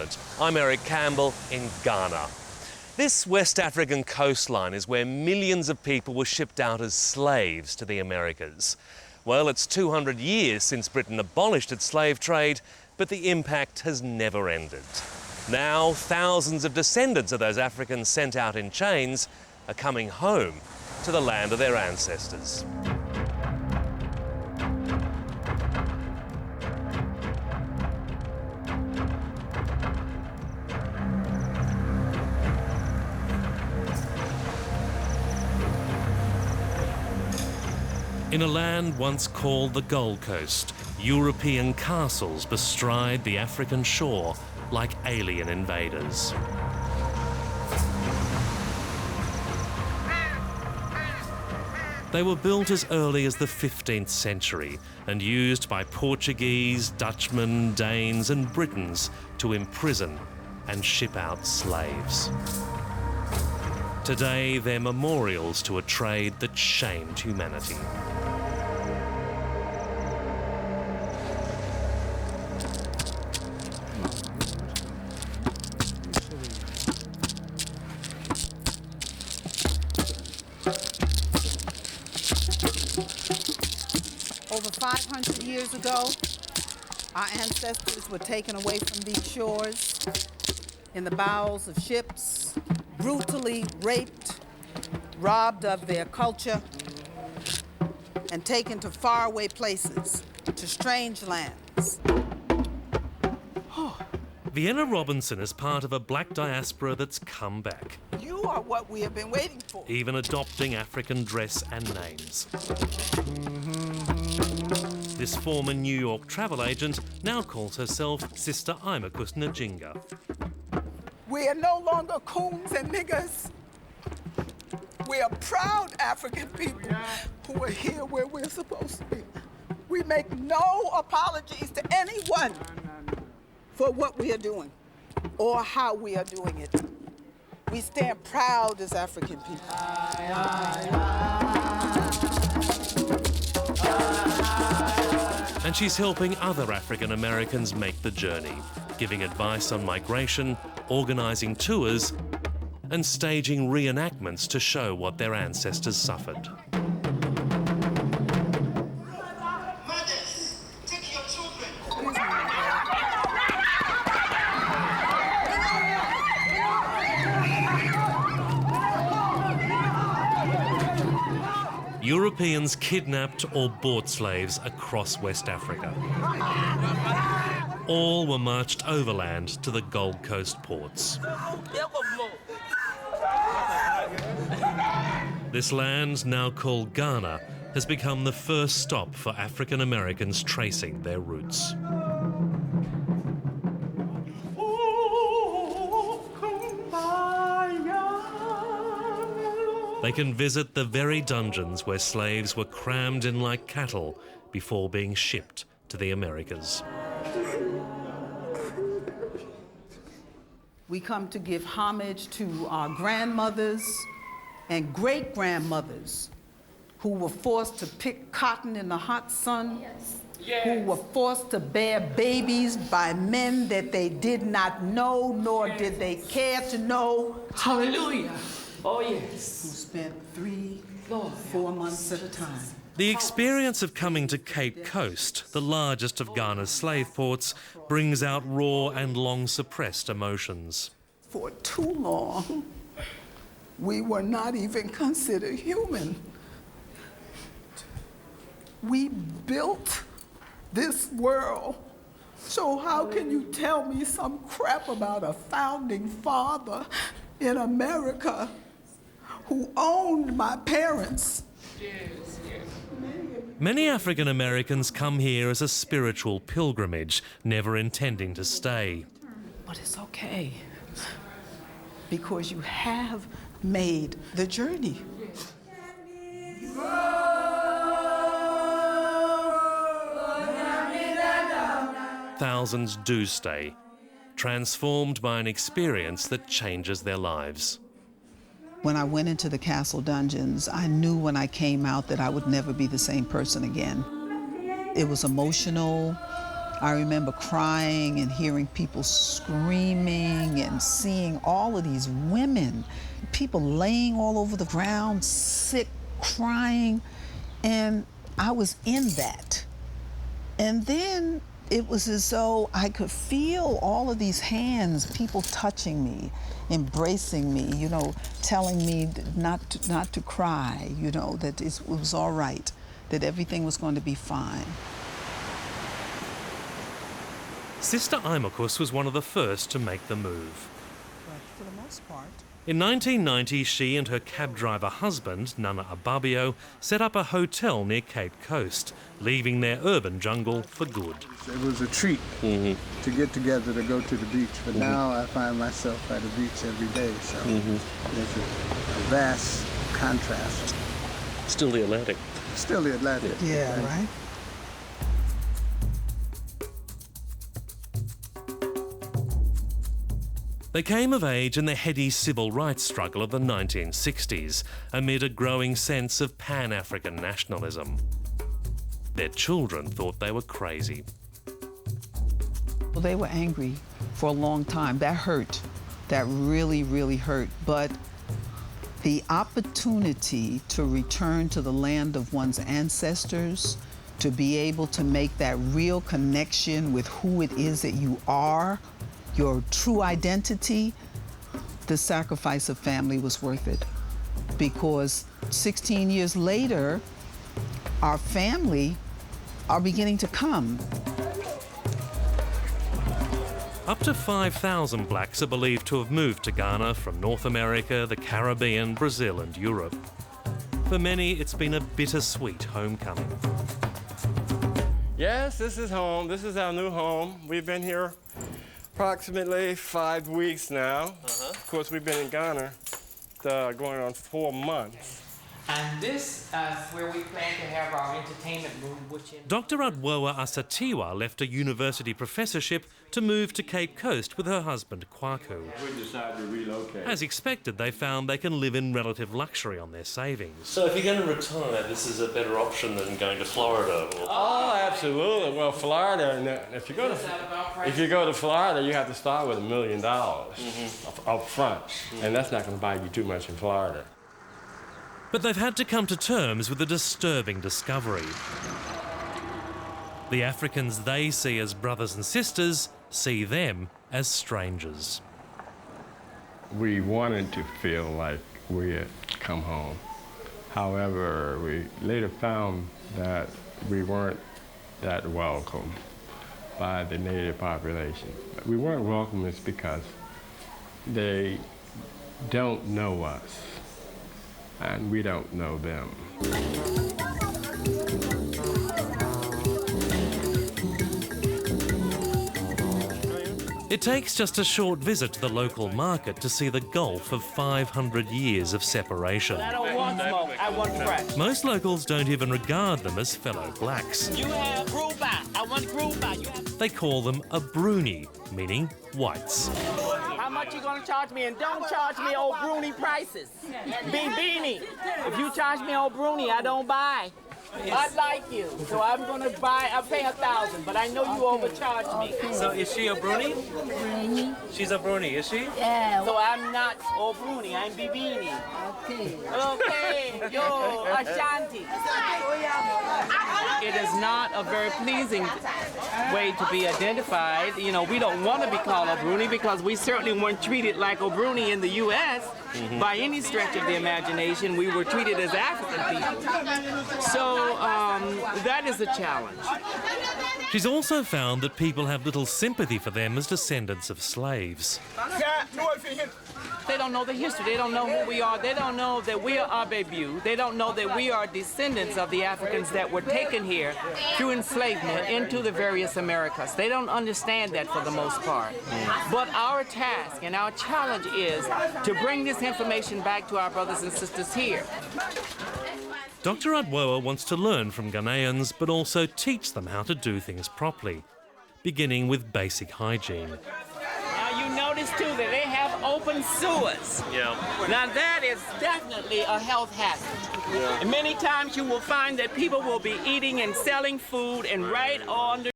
continent. I'm Eric Campbell in Ghana. This West African coastline is where millions of people were shipped out as slaves to the Americas. Well, it's 200 years since Britain abolished its slave trade, but the impact has never ended. Now, thousands of descendants of those Africans sent out in chains are coming home to the land of their ancestors. In a land once called the Gold Coast, European castles bestride the African shore like alien invaders. They were built as early as the 15th century and used by Portuguese, Dutchmen, Danes and Britons to imprison and ship out slaves. Today, they're memorials to a trade that shamed humanity. Over 500 years ago, our ancestors were taken away from these shores in the bowels of ships, brutally raped, robbed of their culture, and taken to faraway places, to strange lands. Vienna Robinson is part of a black diaspora that's come back. You are what we have been waiting for. Even adopting African dress and names. This former New York travel agent now calls herself Sister Imakus Njinga. We are no longer coons and niggers. We are proud African people who are here where we're supposed to be. We make no apologies to anyone for what we are doing or how we are doing it. We stand proud as African people. And she's helping other African Americans make the journey, giving advice on migration, organising tours, and staging reenactments to show what their ancestors suffered. Mothers, take your children. Europeans kidnapped or bought slaves across West Africa. All were marched overland to the Gold Coast ports. This land, now called Ghana, has become the first stop for African Americans tracing their roots. They can visit the very dungeons where slaves were crammed in like cattle before being shipped to the Americas. We come to give homage to our grandmothers and great-grandmothers who were forced to pick cotton in the hot sun, who were forced to bear babies by men that they did not know, nor did they care to know. Hallelujah. Oh, yes. Who spent 3 or 4 months at a time. The experience of coming to Cape Coast, the largest of Ghana's slave ports, brings out raw and long-suppressed emotions. For too long, we were not even considered human. We built this world. So how can you tell me some crap about a founding father in America who owned my parents? Many African Americans come here as a spiritual pilgrimage, never intending to stay. But it's okay, because you have made the journey. Thousands do stay, transformed by an experience that changes their lives. When I went into the castle dungeons, I knew when I came out that I would never be the same person again. It was emotional. I remember crying and hearing people screaming and seeing all of these women, people laying all over the ground, sick, crying, and I was in that. And then it was as though I could feel all of these hands, people touching me, embracing me, you know, telling me not to cry, you know, that it was all right, that everything was going to be fine. Sister Imakus was one of the first to make the move. But for the most part. In 1990, she and her cab driver husband, Nana Ababio, set up a hotel near Cape Coast, leaving their urban jungle for good. It was a treat to get together to go to the beach, but now I find myself at the beach every day, so there's a vast contrast. Still the Atlantic. Still the Atlantic. Yeah, right? They came of age in the heady civil rights struggle of the 1960s, amid a growing sense of Pan-African nationalism. Their children thought they were crazy. Well, they were angry for a long time. That hurt. That really, really hurt. But the opportunity to return to the land of one's ancestors, to be able to make that real connection with who it is that you are, your true identity, the sacrifice of family was worth it. Because 16 years later, our family are beginning to come. Up to 5,000 blacks are believed to have moved to Ghana from North America, the Caribbean, Brazil and Europe. For many, it's been a bittersweet homecoming. Yes, this is home. This is our new home. We've been here approximately 5 weeks now. Of course, we've been in Ghana going on 4 months. And this is where we plan to have our entertainment room, which in... Dr. Adwoa Asatiwa left a university professorship to move to Cape Coast with her husband, Kwaku. We decided to relocate. As expected, they found they can live in relative luxury on their savings. So if you're going to retire, this is a better option than going to Florida? Or... Oh, absolutely. Well, Florida, if you go to Florida, you have to start with $1 million up front, and that's not going to buy you too much in Florida. But they've had to come to terms with a disturbing discovery. The Africans they see as brothers and sisters see them as strangers. We wanted to feel like we had come home. However, we later found that we weren't that welcome by the native population. We weren't welcome is because they don't know us, and we don't know them. It takes just a short visit to the local market to see the gulf of 500 years of separation. I don't want smoke, I want fresh. Most locals don't even regard them as fellow blacks. You have Gruba, I want Gruba. You have... They call them a Bruni, meaning whites. How much you gonna charge me? And don't charge me old Bruni prices. Beanie. If you charge me old Bruni, I don't buy. I like you, so I'm gonna buy. I'll pay 1,000, but I know you overcharge me. So is she a Bruni? She's a Bruni, is she? Yeah. So I'm not old Bruni. I'm Bibini. Okay. Okay. Yo, Ashanti. It is not a very pleasing way to be identified. You know, we don't want to be called a Bruni because we certainly weren't treated like a Bruni in the U.S. By any stretch of the imagination. We were treated as African people. So that is a challenge. She's also found that people have little sympathy for them as descendants of slaves. They don't know the history. They don't know who we are. They don't know that we are Abebu. They don't know that we are descendants of the Africans that were taken here through enslavement into the various Americas. They don't understand that for the most part. But our task and our challenge is to bring this information back to our brothers and sisters here. Dr. Adwoa wants to learn from Ghanaians, but also teach them how to do things properly, beginning with basic hygiene. Now you notice too that they have open sewers. Yeah. Now that is definitely a health hazard. And many times you will find that people will be eating and selling food and right under